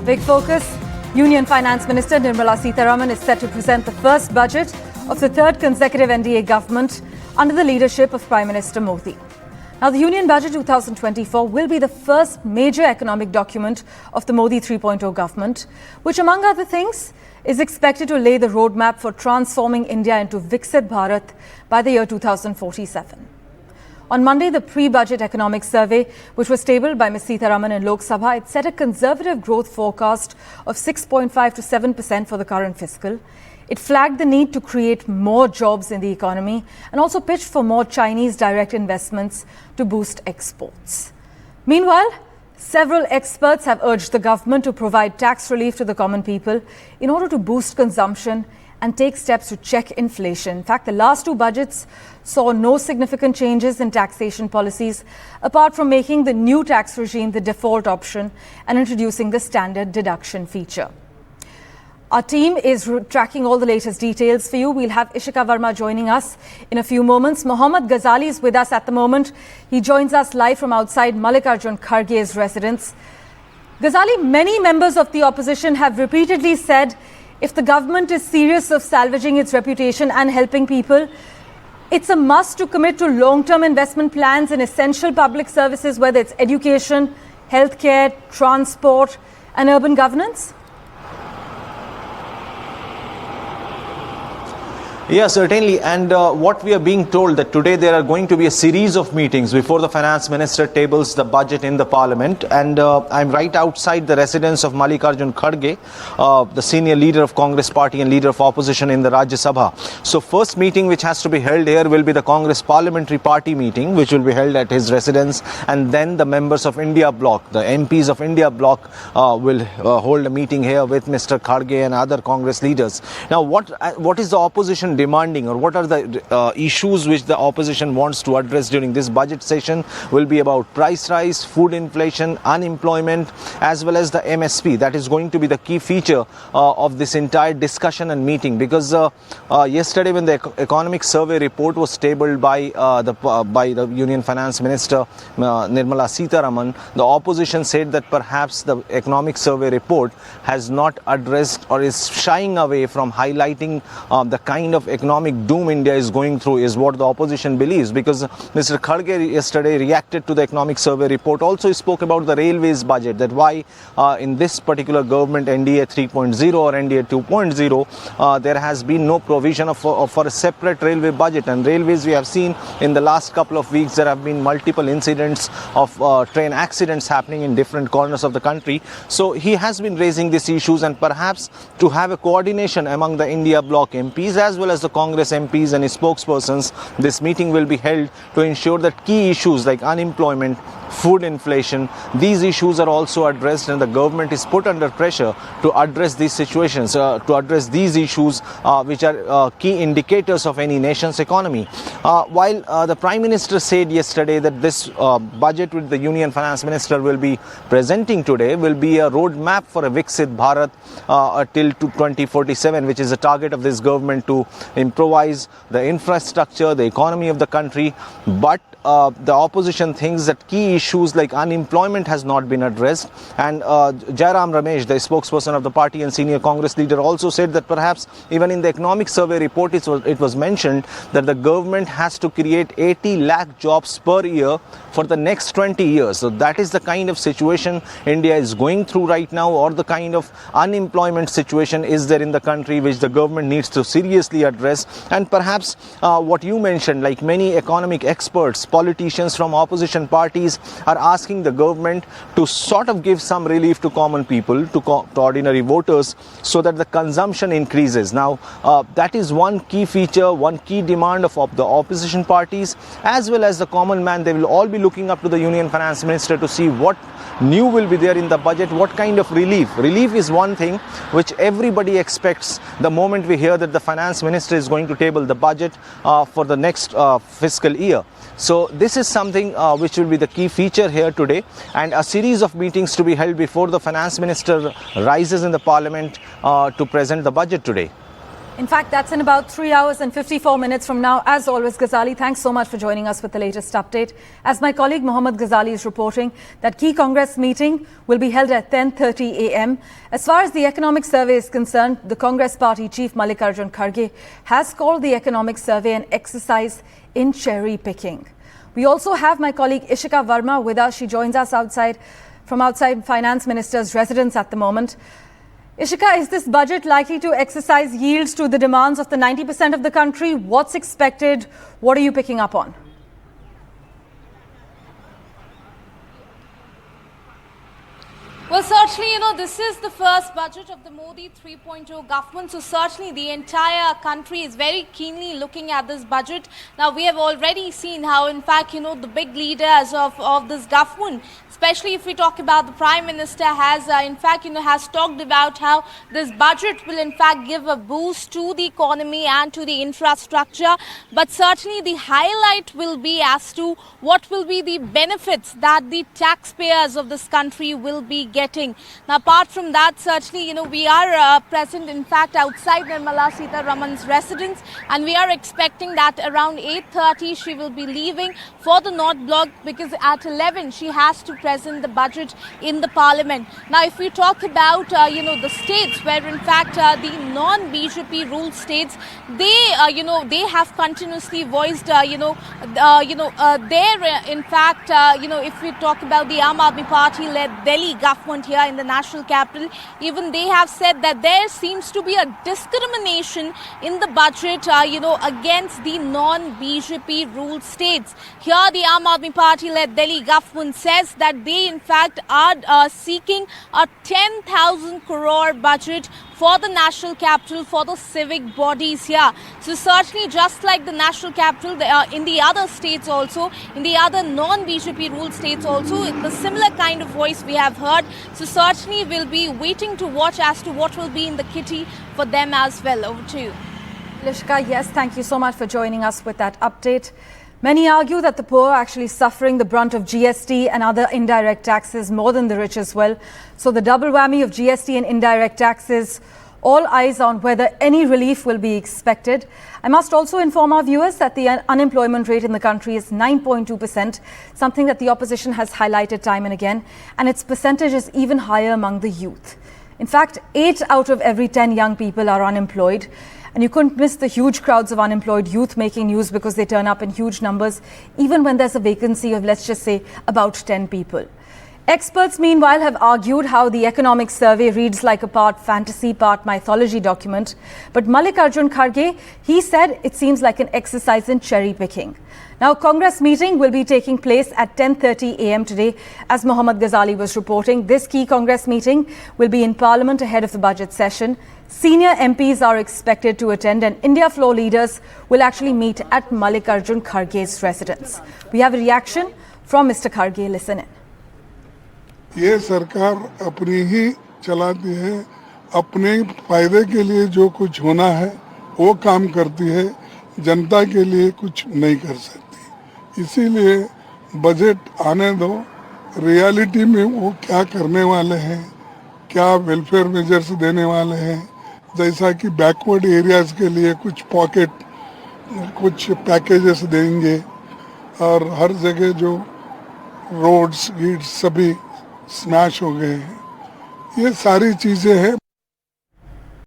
Big focus. Union Finance Minister Nirmala Sitharaman is set to present the first budget of the third consecutive NDA government under the leadership of Prime Minister Modi. Now, the Union Budget 2024 will be the first major economic document of the Modi 3.0 government, which, among other things, is expected to lay the roadmap for transforming India into Viksit Bharat by the year 2047. On Monday, the pre-budget economic survey, which was tabled by Ms. Sitharaman in Lok Sabha, it set a conservative growth forecast of 6.5 to 7% for the current fiscal. It flagged the need to create more jobs in the economy and also pitched for more Chinese direct investments to boost exports. Meanwhile, several experts have urged the government to provide tax relief to the common people in order to boost consumption and take steps to check inflation. In fact, the last two budgets saw no significant changes in taxation policies, apart from making the new tax regime the default option and introducing the standard deduction feature. Our team is tracking all the latest details for you. We'll have Ishika Verma joining us in a few moments. Mohammad Ghazali is with us at the moment. He joins us live from outside Mallikarjun Kharge's residence. Ghazali, many members of the opposition have repeatedly said if the government is serious of salvaging its reputation and helping people, it's a must to commit to long-term investment plans in essential public services, whether it's education, healthcare, transport, and urban governance. Yeah, certainly. And what we are being told that today there are going to be a series of meetings before the finance minister tables the budget in the parliament. And I'm right outside the residence of Mallikarjun Kharge, the senior leader of Congress party and leader of opposition in the Rajya Sabha. So first meeting which has to be held here will be the Congress parliamentary party meeting, which will be held at his residence. And then the members of India Bloc, the MPs of India Bloc will hold a meeting here with Mr. Kharge and other Congress leaders. Now, what is the opposition demanding, or what are the issues which the opposition wants to address during this budget session? Will be about price rise, food inflation, unemployment, as well as the MSP. That is going to be the key feature of this entire discussion and meeting, because yesterday when the economic survey report was tabled by the Union Finance Minister Nirmala Sitharaman, the opposition said that perhaps the economic survey report has not addressed or is shying away from highlighting the kind of economic doom India is going through, is what the opposition believes. Because Mr. Kharge yesterday reacted to the economic survey report, also spoke about the railways budget, that why in this particular government NDA 3.0 or NDA 2.0 there has been no provision for a separate railway budget. And railways, we have seen in the last couple of weeks there have been multiple incidents of train accidents happening in different corners of the country. So he has been raising these issues, and perhaps to have a coordination among the India Bloc MPs as well as the Congress MPs and spokespersons, this meeting will be held to ensure that key issues like unemployment, food inflation, these issues are also addressed, and the government is put under pressure to address these situations, to address these issues which are key indicators of any nation's economy. While the Prime Minister said yesterday that this budget which the Union Finance Minister will be presenting today will be a roadmap for a Viksit Bharat till 2047, which is the target of this government to improvise the infrastructure, the economy of the country. But the opposition thinks that key issues like unemployment has not been addressed. And Jairam Ramesh, the spokesperson of the party and senior Congress leader, also said that perhaps even in the economic survey report it was mentioned that the government has to create 80 lakh jobs per year for the next 20 years. So that is the kind of situation India is going through right now, or the kind of unemployment situation is there in the country, which the government needs to seriously address. And perhaps what you mentioned, like many economic experts, politicians from opposition parties are asking the government to sort of give some relief to common people, to ordinary voters, so that the consumption increases. Now, that is one key feature, one key demand of the opposition parties, as well as the common man. They will all be looking up to the Union Finance Minister to see what new will be there in the budget, what kind of relief. Relief is one thing which everybody expects the moment we hear that the Finance Minister is going to table the budget for the next fiscal year. So this is something which will be the key feature here today, and a series of meetings to be held before the Finance Minister rises in the Parliament to present the budget today. In fact, that's in about 3 hours and 54 minutes from now. As always, Ghazali, thanks so much for joining us with the latest update. As my colleague Mohammad Ghazali is reporting, that key Congress meeting will be held at 10:30 a.m. As far as the economic survey is concerned, the Congress party chief Mallikarjun Kharge has called the economic survey an exercise in cherry picking. We also have my colleague Ishika Verma with us. She joins us from outside Finance Minister's residence at the moment. Ishika, is this budget likely to exercise yields to the demands of the 90% of the country? What's expected? What are you picking up on? Well, certainly, this is the first budget of the Modi 3.0 government. So certainly the entire country is very keenly looking at this budget. Now, we have already seen how, in fact, the big leaders of this government, especially if we talk about the Prime Minister, has has talked about how this budget will in fact give a boost to the economy and to the infrastructure. But certainly the highlight will be as to what will be the benefits that the taxpayers of this country will be getting. Now, apart from that, certainly, we are present, in fact, outside Nirmala Sitharaman's residence, and we are expecting that around 8:30 she will be leaving for the North Block, because at 11 she has to present the budget in the Parliament. Now, if we talk about, the states where, in fact, the non-BJP ruled states, they have continuously voiced, in fact, if we talk about the Aam Aadmi Party-led Delhi government here in the national capital, even they have said that there seems to be a discrimination in the budget, against the non-BJP ruled states. Here, the Aam Aadmi Party-led Delhi government says that they, in fact, are seeking a 10,000 crore budget for the national capital, for the civic bodies here. So certainly, just like the national capital, in the other states also, in the other non-BJP ruled states also, the similar kind of voice we have heard. So certainly, we'll be waiting to watch as to what will be in the kitty for them as well. Over to you. Ishika, yes, thank you so much for joining us with that update. Many argue that the poor are actually suffering the brunt of GST and other indirect taxes more than the rich as well. So the double whammy of GST and indirect taxes, all eyes on whether any relief will be expected. I must also inform our viewers that the unemployment rate in the country is 9.2%, something that the opposition has highlighted time and again, and its percentage is even higher among the youth. In fact, 8 out of every 10 young people are unemployed. And you couldn't miss the huge crowds of unemployed youth making news because they turn up in huge numbers, even when there's a vacancy of, let's just say, about 10 people. Experts, meanwhile, have argued how the economic survey reads like a part fantasy, part mythology document. But Mallikarjun Kharge, he said it seems like an exercise in cherry picking. Now, Congress meeting will be taking place at 10:30 a.m. today. As Mohammad Ghazali was reporting, this key Congress meeting will be in Parliament ahead of the budget session. Senior MPs are expected to attend, and India floor leaders will actually meet at Mallikarjun Kharge's residence. We have a reaction from Mr. Kharge. Listen in. ये सरकार अपनी ही चलाती है, अपने फायदे के लिए जो कुछ होना है वो काम करती है, जनता के लिए कुछ नहीं कर सकती। इसीलिए बजट आने दो, रियलिटी में वो क्या करने वाले हैं, क्या वेलफेयर मेजर्स देने वाले हैं, जैसा कि बैकवर्ड एरियाज के लिए कुछ पॉकेट, कुछ पैकेजेस देंगे, और हर जगह जो रोड्स गीड्स सभी स्मैश हो गए हैं। ये सारी चीज़ें हैं,